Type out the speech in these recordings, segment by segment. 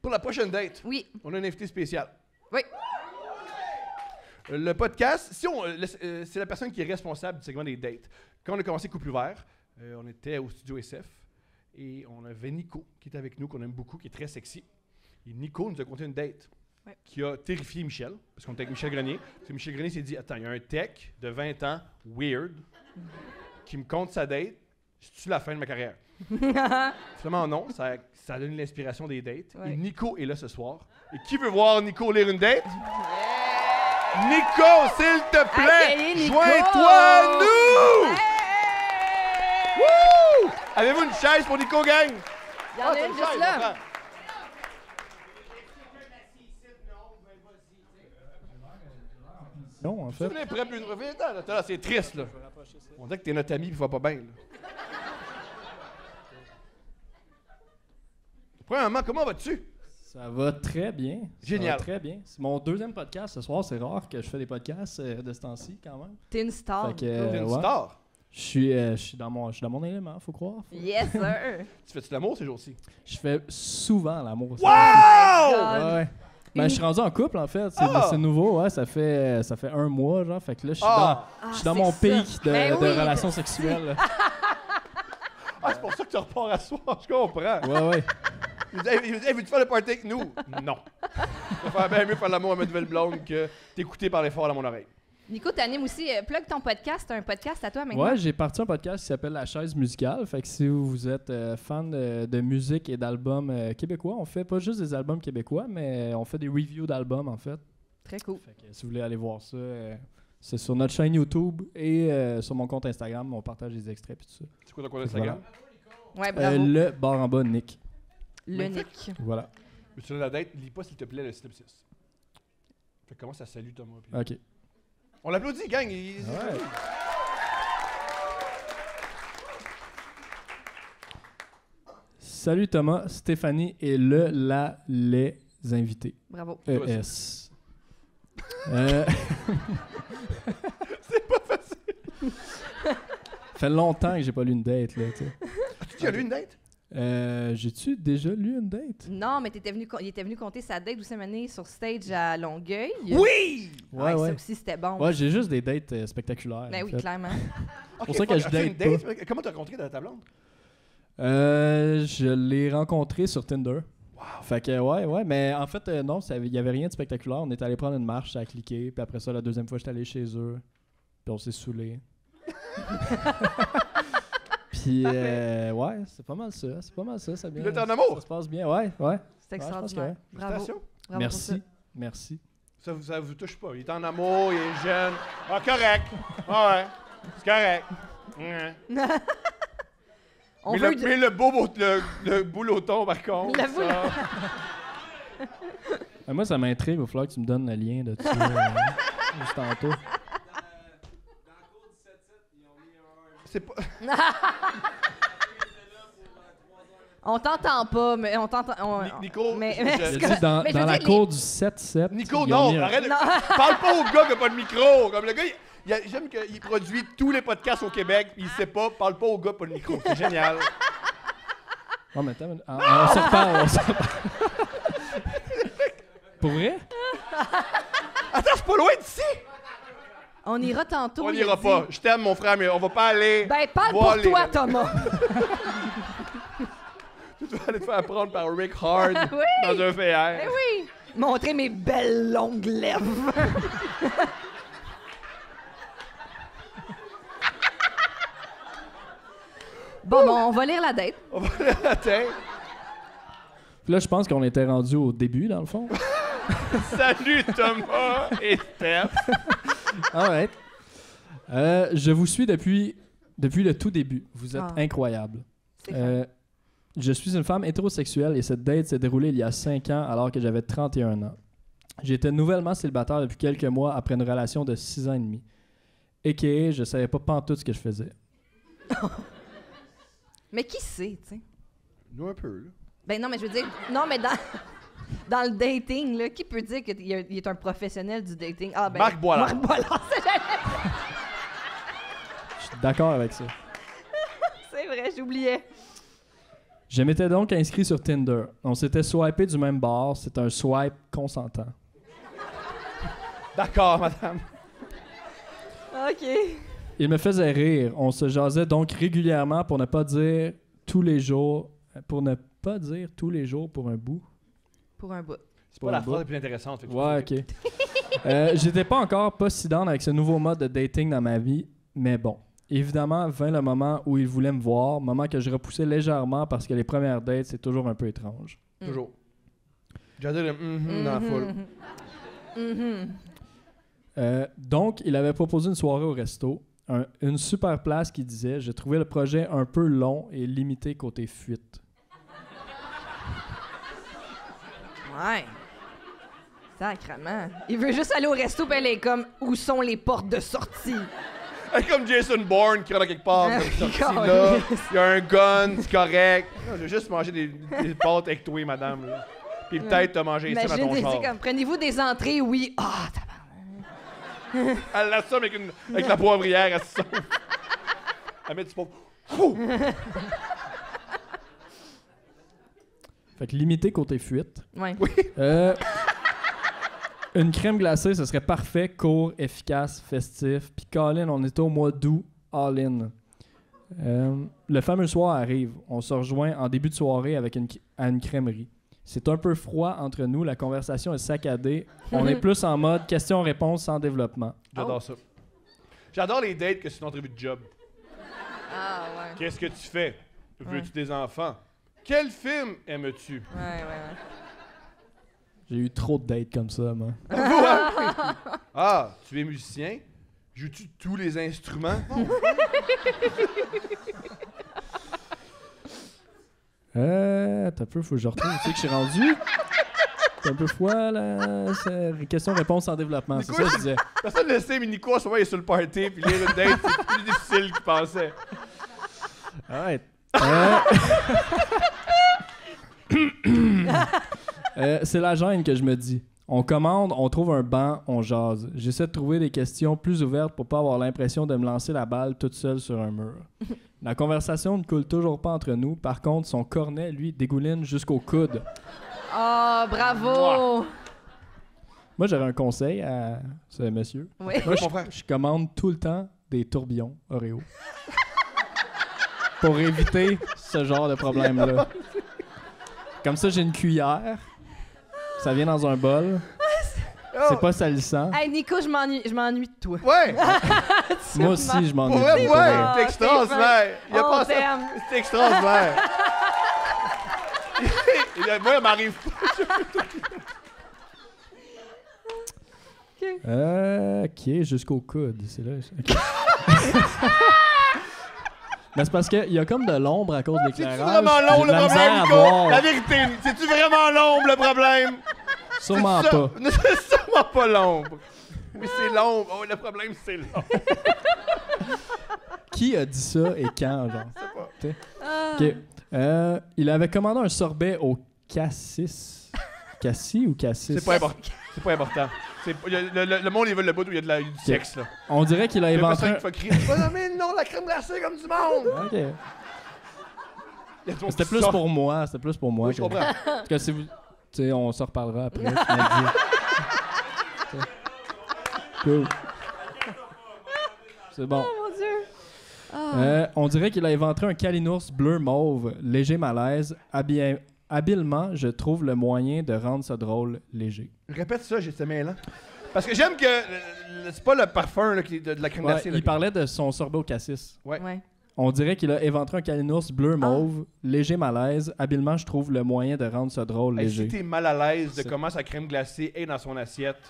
Pour la prochaine date, Oui. on a un invité spécial. Oui. Le podcast, c'est la personne qui est responsable du segment des dates. Quand on a commencé Couple Ouvert, on était au studio SF et on avait Nico qui est avec nous, qu'on aime beaucoup, qui est très sexy. Et Nico nous a conté une date qui a terrifié Michel, parce qu'on était avec Michel Grenier. Parce que Michel Grenier s'est dit, attends, il y a un tech de 20 ans, weird, qui me compte sa date. C'est-tu la fin de ma carrière? Finalement, non. Ça donne l'inspiration des dates. Ouais. Et Nico est là ce soir. Et qui veut voir Nico lire une date? Nico, s'il te plaît, Accueillez Nico! joins-toi à nous! Hey! Wouh! Avez-vous une chaise pour Nico, gang? Il y en a t'as une chaise, juste là. prends. Non, en fait. Tu prêt plus une revue? Là, c'est triste, là. On dirait que t'es notre ami et il va pas bien, là. Premièrement, comment vas-tu? Ça va très bien. Génial. Ça va très bien. C'est mon deuxième podcast ce soir. C'est rare que je fais des podcasts de ce temps-ci, quand même. T'es une star. Fait que, T'es une ouais. star. Je suis dans mon élément, faut croire. Yes, sir. Tu fais-tu l'amour ces jours-ci? Je fais souvent l'amour. Wow! Ouais, ouais. Ben, je suis rendu en couple, en fait. C'est nouveau, ouais. Ça fait 1 mois, genre. Fait que là, je suis dans mon pic de relations sexuelles. Là. Ah, c'est pour ça que tu repars à soir, je comprends. Ouais, ouais. Il me dit, hey, veux-tu faire le party avec nous? Non. Je préfère bien mieux faire l'amour à ma nouvelle blonde que t'écouter parler fort dans mon oreille. Nico, t'animes aussi. Plug ton podcast. T'as un podcast à toi maintenant. Ouais, j'ai parti un podcast qui s'appelle La Chaise Musicale. Fait que si vous êtes fan de musique et d'albums québécois, on fait pas juste des albums québécois, mais on fait des reviews d'albums, en fait. Très cool. Fait que si vous voulez aller voir ça, c'est sur notre chaîne YouTube et sur mon compte Instagram. On partage des extraits et tout ça. C'est quoi ton compte Instagram? Ouais, bravo. Le bar en bas, Nick. Le Nick. Voilà. Mais sur la date, lis pas s'il te plaît le synopsis. Fait que comment ça salue Thomas? Puis... OK. On l'applaudit, gang! Ouais. Salut Thomas, Stéphanie et les invités. Bravo. ES. C'est pas facile! Fait longtemps que j'ai pas lu une date, là, tu sais. Tu as lu une date? J'ai-tu déjà lu une date? Non, mais il était venu compter sa date douce année sur stage à Longueuil. Oui! Ouais, Ça ouais. aussi, c'était bon. Ouais, j'ai juste des dates spectaculaires. Ben en oui, fait. clairement. Okay, ça que je as-tu une date date? Comment t'as rencontré ta blonde? Je l'ai rencontré sur Tinder. Wow! Fait que, ouais, mais en fait, non, il y avait rien de spectaculaire. On est allé prendre une marche, ça a cliqué, puis après ça, la deuxième fois, j'étais allé chez eux, puis on s'est saoulés. Puis, ouais, c'est pas mal ça. Ça bien. Puis là, t'es en amour? Ça se passe bien, ouais. C'est Ouais, extraordinaire. Bravo. Félicitations. Bravo Merci. pour Merci. Ça vous touche pas. Il est en amour, il est jeune. Ah, correct. Ah ouais. C'est correct. Ouais. ça. On mais, veut mais le bouloton, par contre. Le ça... Moi, ça m'intrigue. Il va falloir que tu me donnes le lien de ça juste tantôt. C'est pas... On t'entend pas, mais on t'entend. Nico, mais je- J'ai c'est dit dans mais je veux la dire, cour du 7-7. Nico, ils ont non, mis un- arrête. Non. Parle pas au gars qui a pas de micro. Comme le gars, j'aime qu'il produit tous les podcasts au Québec, puis il sait pas, parle pas au gars qui a pas de micro. C'est génial. Oh, mais attends, on se reparle. Pour vrai? Attends, c'est pas loin d'ici. On ira tantôt. On il a n'ira dit. pas. Je t'aime, mon frère, mais on va pas aller. Ben, parle voir pour toi, les- Thomas. Tu vas aller te faire prendre par Rick Hard Oui. dans un VR. Eh oui. Montrer mes belles longues lèvres. Bon, on va lire la date. On va aller à la tête. Puis là, je pense qu'on était rendu au début, dans le fond. Salut Thomas et Steph. Alright. Je vous suis depuis le tout début. Vous êtes Ah. incroyable. C'est fun. Je suis une femme hétérosexuelle et cette date s'est déroulée il y a 5 ans alors que j'avais 31 ans. J'étais nouvellement célibataire depuis quelques mois après une relation de 6 ans et demi. A.k.a. je savais pas pantoute ce que je faisais. Mais qui sait, tu sais? Nous un peu, là. Ben non, mais je veux dire... Non, mais dans le dating, là, qui peut dire qu'il est un professionnel du dating? Ah, ben... Marc Boilard. Marc Boilard, Je suis d'accord avec ça. c'est vrai, j'oubliais. Je m'étais donc inscrit sur Tinder. On s'était swipé du même bord. C'est un swipe consentant. D'accord, madame. OK. Il me faisait rire. On se jasait donc régulièrement pour ne pas dire tous les jours. Pour ne pas dire tous les jours pour un bout. Pour un bout. C'est pas la phrase la plus intéressante. Fait que Ouais, ok. J'étais pas si down avec ce nouveau mode de dating dans ma vie, mais bon. Évidemment, vint le moment où il voulait me voir, moment que je repoussais légèrement parce que les premières dates, c'est toujours un peu étrange. Toujours. J'adore le dans la foule. Donc, il avait proposé une soirée au resto, une super place qui disait « Je trouvais le projet un peu long et limité côté fuite. » Ouais. Sacrement. Il veut juste aller au resto, puis elle est comme « Où sont les portes de sortie? » Elle est comme Jason Bourne qui rentre quelque part, Ah, comme sorti God. là. Il y a un gun, c'est correct. Non, je vais juste manger des pâtes avec toi, madame. Là. Puis peut-être t'as mangé ici à Imagine, ton c'est char. comme « Prenez-vous des entrées? Oui. » Ah, tabarnak. Elle l'assomme avec la poivrière, elle se sauve. Elle met du pauvre. Fou! Fait que limité côté fuite. Ouais. Une crème glacée, ce serait parfait, court, efficace, festif. Puis Colin, on était au mois d'août, all-in. Le fameux soir arrive. On se rejoint en début de soirée à une crèmerie. C'est un peu froid entre nous, la conversation est saccadée. On est plus en mode question-réponse sans développement. J'adore ça. J'adore les dates que c'est une entrevue de job. Ah, ouais. Qu'est-ce que tu fais? Veux-tu Ouais. des enfants? Quel film aimes-tu? Ouais. J'ai eu trop de dates comme ça, moi. Ah, tu es musicien? Joues-tu tous les instruments? T'as peu, faut que je retrouve. Tu sais que je suis rendu. C'est un peu froid, là. C'est question-réponse en développement, c'est ça que je disais. Personne ne le sait, mais Nico, en ce moment, il est sur le party, puis lire une date, c'est plus difficile qu'il pensait. Arrête. C'est la gêne que je me dis. On commande, on trouve un banc, on jase. J'essaie de trouver des questions plus ouvertes pour pas avoir l'impression de me lancer la balle toute seule sur un mur. La conversation ne coule toujours pas entre nous. Par contre, son cornet, lui, dégouline jusqu'au coude. Oh, bravo! Moi, j'avais un conseil à ce monsieur. Oui. Moi, mon frère. je commande tout le temps des tourbillons Oreo. Pour éviter ce genre de problème-là. Comme ça, j'ai une cuillère. Ça vient dans un bol. C'est pas salissant. Hey, Nico, je m'ennuie de toi. Ouais! Moi aussi, je m'en Pour ai vrai, dit, ouais! Ah, C'est extraordinaire! Il a On pas ça. t'aime. C'est extraordinaire! Moi, elle m'arrive pas. Ok, jusqu'au coude. C'est là. Ok. Mais c'est parce qu'il y a comme de l'ombre à cause de C'est-tu l'éclairage. vraiment long, J'ai de le la misère problème, à Nico? voir. La vérité, c'est-tu vraiment l'ombre, le problème? Sûrement C'est ça. pas. C'est sûrement pas l'ombre. Mais c'est l'ombre. Oh, le problème, c'est l'ombre. Qui a dit ça et quand, genre? T'sais? Ah. Ok. Il avait commandé un sorbet au cassis. Cassis ou cassis? C'est pas important. C'est pas important. Le monde, ils veulent le bout où il y a du sexe, là. On dirait qu'il a Il y a inventé. personne qui fait crier. Oh non, mais non, la crème glacée comme du monde! Ok. Il y a tout le monde C'était qui plus sort. pour moi. C'était plus pour moi. Oui, je comprends. Parce que si vous. Tu sais, on s'en reparlera après. Tu m'as dit. Cool. C'est bon. Oh, mon Dieu! On dirait qu'il a inventé un calinours bleu mauve, léger malaise. Habilement, je trouve le moyen de rendre ça drôle, léger. Répète ça, j'ai ce mail-là. Parce que j'aime que c'est pas le parfum là, de la crème Ouais, glacée. là, il parlait de son sorbet au cassis. Ouais. Ouais. On dirait qu'il a inventé un calinours bleu mauve, léger malaise. Habilement, je trouve le moyen de rendre ça drôle, Hey, léger. si t'es mal à l'aise de C'est- comment sa crème glacée est dans son assiette,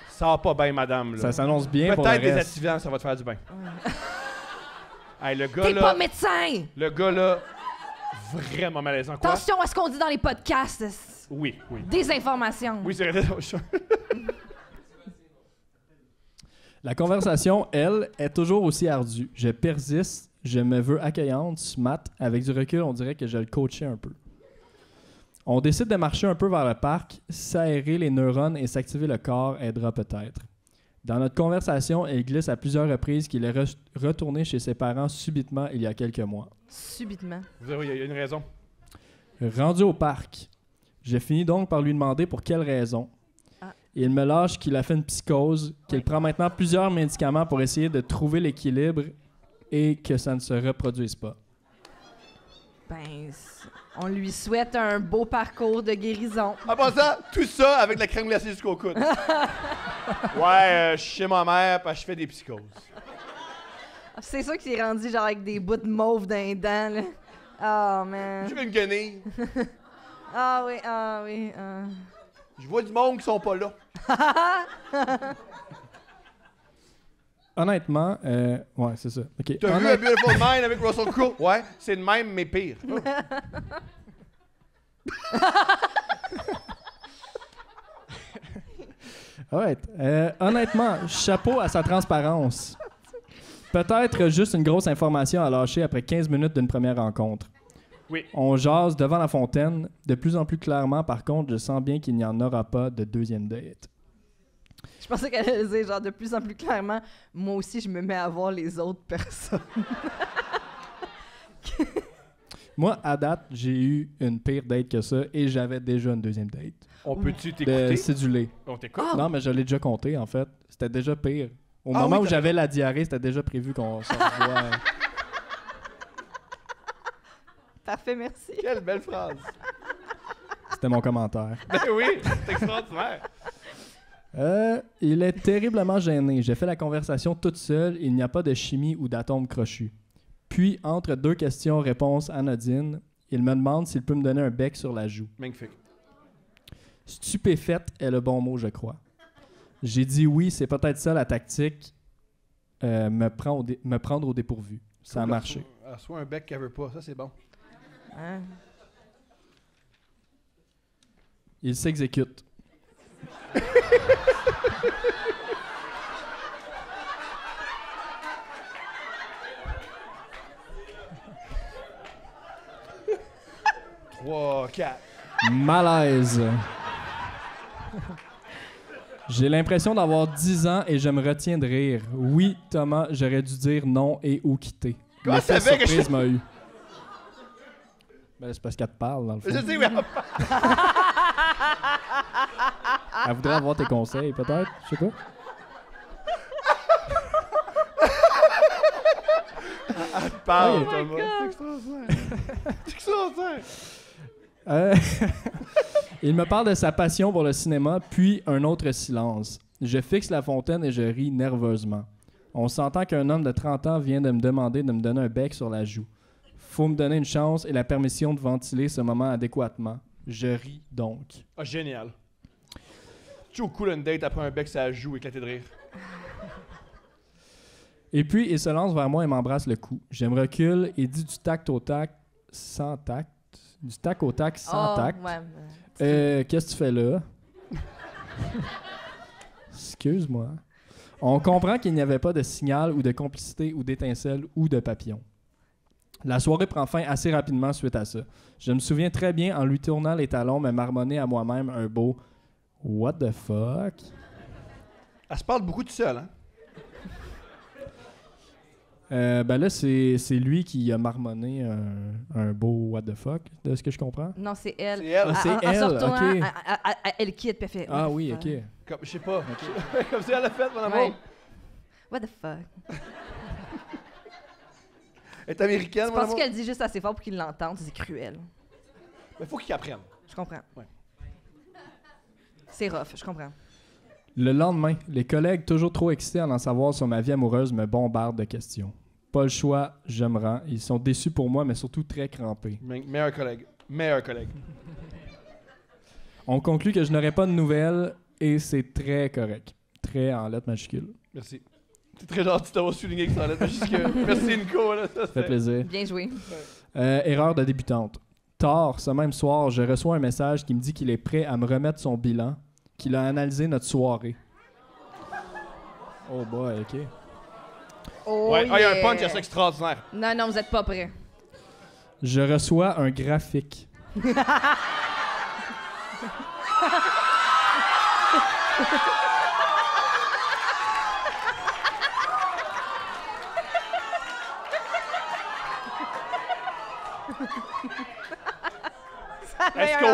ça va pas bien, madame. Là. Ça s'annonce bien pour le Peut-être des reste. activants, ça va te faire du bien. Hey, le gars T'es là, pas médecin! le gars là, vraiment malaisant. Quoi? Attention à ce qu'on dit dans les podcasts. Oui. Désinformation. Oui, c'est vrai. La conversation, elle, est toujours aussi ardue. Je persiste, je me veux accueillante, smart. Avec du recul, on dirait que je le coachais un peu. On décide de marcher un peu vers le parc, s'aérer les neurones et s'activer le corps aidera peut-être. Dans notre conversation, elle glisse à plusieurs reprises qu'il est retourné chez ses parents subitement il y a quelques mois. Subitement. Vous avez, il y a une raison. Rendu au parc, je finis donc par lui demander pour quelle raison. Ah. Il me lâche qu'il a fait une psychose, qu'il prend maintenant plusieurs médicaments pour essayer de trouver l'équilibre et que ça ne se reproduise pas. Ben, on lui souhaite un beau parcours de guérison. En passant, tout ça avec la crème glacée jusqu'au coude. Ouais, je suis chez ma mère parce que je fais des psychoses. C'est sûr qu'il est rendu genre avec des bouts de mauve dans les dents, là. Oh, man. Je fais une guenille. Ah oui, ah oui. Je vois du monde qui sont pas là. Honnêtement, ouais, c'est ça. OK. T'as vu A Beautiful Mind avec Russell Crowe? Ouais, c'est le même, mais pire. Alright. Honnêtement, chapeau à sa transparence. Peut-être juste une grosse information à lâcher après 15 minutes d'une première rencontre. Oui. On jase devant la fontaine. De plus en plus clairement, par contre, je sens bien qu'il n'y en aura pas de deuxième date. Je pensais qu'elle allait dire, genre, de plus en plus clairement, moi aussi, je me mets à voir les autres personnes. Moi, à date, j'ai eu une pire date que ça et j'avais déjà une deuxième date. On peut-tu De t'écouter? cédulé. On t'écoute? Ah! Non, mais je l'ai déjà compté, en fait. C'était déjà pire. Au Ah moment oui, où t'as j'avais la diarrhée, c'était déjà prévu qu'on se revoie. Parfait, merci. Quelle belle phrase. C'était mon commentaire. Ben oui, c'est extraordinaire. Il est terriblement gêné. J'ai fait la conversation toute seule. Il n'y a pas de chimie ou d'atomes crochus. Puis, entre deux questions-réponses anodines, il me demande s'il peut me donner un bec sur la joue. Magnifique. Stupéfaite est le bon mot, je crois. J'ai dit oui, c'est peut-être ça la tactique. Me prendre au dépourvu. Ça a marché. Soit un bec qu'elle veut pas, ça c'est bon. Hein? Il s'exécute. Trois, quatre. Malaise. J'ai l'impression d'avoir 10 ans et je me retiens de rire. Oui, Thomas, j'aurais dû dire non et ou quitter. Comment L'effet ça fait que surprise m'a eu. Ben, c'est parce qu'elle te parle, dans le fond. Je sais, oui. Elle voudrait avoir tes conseils, peut-être. Je sais pas. Parle, Oh Thomas. C'est extraordinaire. C'est extraordinaire. Il me parle de sa passion pour le cinéma, puis un autre silence. Je fixe la fontaine et je ris nerveusement. On s'entend qu'un homme de 30 ans vient de me demander de me donner un bec sur la joue. Faut me donner une chance et la permission de ventiler ce moment adéquatement. Je ris donc. Ah, génial. Tu au cool une date après un bec, ça joue éclaté de rire. Et puis, il se lance vers moi et m'embrasse le cou. Je me recule et dit du tac au tac, sans tact. Du tac au tac, sans tact. Ouais. Qu'est-ce que tu fais là? Excuse-moi. On comprend qu'il n'y avait pas de signal ou de complicité ou d'étincelle ou de papillon. La soirée prend fin assez rapidement suite à ça. Je me souviens très bien en lui tournant les talons, me marmonner à moi-même un beau « What the fuck? » Elle se parle beaucoup tout seul, hein? Ben là, c'est lui qui a marmonné un beau « What the fuck » de ce que je comprends. Non, c'est elle. C'est elle. Ah, c'est En se elle, retournant, ok. elle quitte, puis elle fait. Ah What the oui, fuck? ok. Comme, je sais pas. Comme si elle a fait, mon amour. Ouais. What the fuck? Elle est américaine, Je mon pense amour. qu'elle dit juste assez fort pour qu'il l'entende. C'est cruel. Mais faut qu'il apprenne. Je comprends. Ouais. C'est rough, je comprends. Le lendemain, les collègues, toujours trop excités à en savoir sur ma vie amoureuse, me bombardent de questions. Pas le choix, je me rends. Ils sont déçus pour moi, mais surtout très crampés. Meilleur collègue. Meilleur collègue. On conclut que je n'aurai pas de nouvelles et c'est très correct. Très en lettres majuscules. Merci. C'est très gentil d'avoir souligné que ça allait jusque. Merci, Nico. Là, Ça fait plaisir. Bien joué. Erreur de débutante. Tard, ce même soir, je reçois un message qui me dit qu'il est prêt à me remettre son bilan, qu'il a analysé notre soirée. Oh boy, OK. Oh, Ouais, il y a un yeah. punch, c'est extraordinaire. Non, non, vous êtes pas prêts. Je reçois un graphique.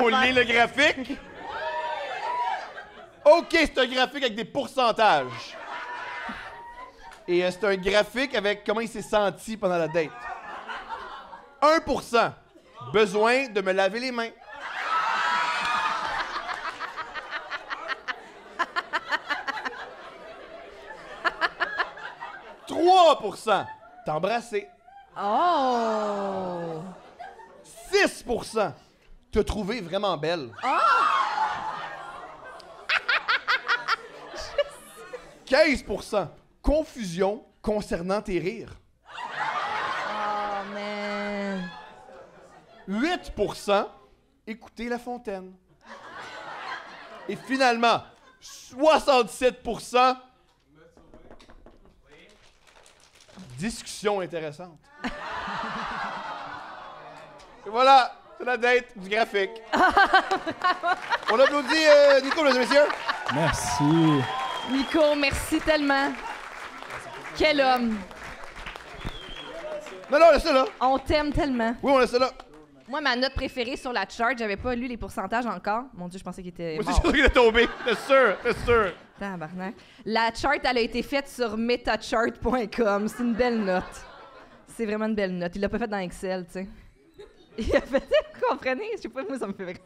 faut lire le graphique. OK, c'est un graphique avec des pourcentages. Et c'est un graphique avec comment il s'est senti pendant la date. 1%. Besoin de me laver les mains. 3%. T'embrasser. Oh! 6%. Te trouver vraiment belle. 15%. Confusion concernant tes rires. Oh, man. 8%. Écouter La Fontaine. Et finalement, 67%. Discussion intéressante. Et voilà, c'est la date du graphique. On applaudit Nico, mesdames et messieurs. Merci. Nico, merci tellement. Quel homme. Non, on laisse ça là. On t'aime tellement. Oui, on laisse ça là. Moi, ma note préférée sur la chart, j'avais pas lu les pourcentages encore. Mon Dieu, je pensais qu'il était Moi aussi, mort. je suis qu'il est tombé. C'est sûr, c'est sûr. Tabarnak. La chart, elle a été faite sur metachart.com. C'est une belle note. C'est vraiment une belle note. Il l'a pas faite dans Excel, tu sais. Il a fait... Vous comprenez? Je sais pas, moi, ça me fait...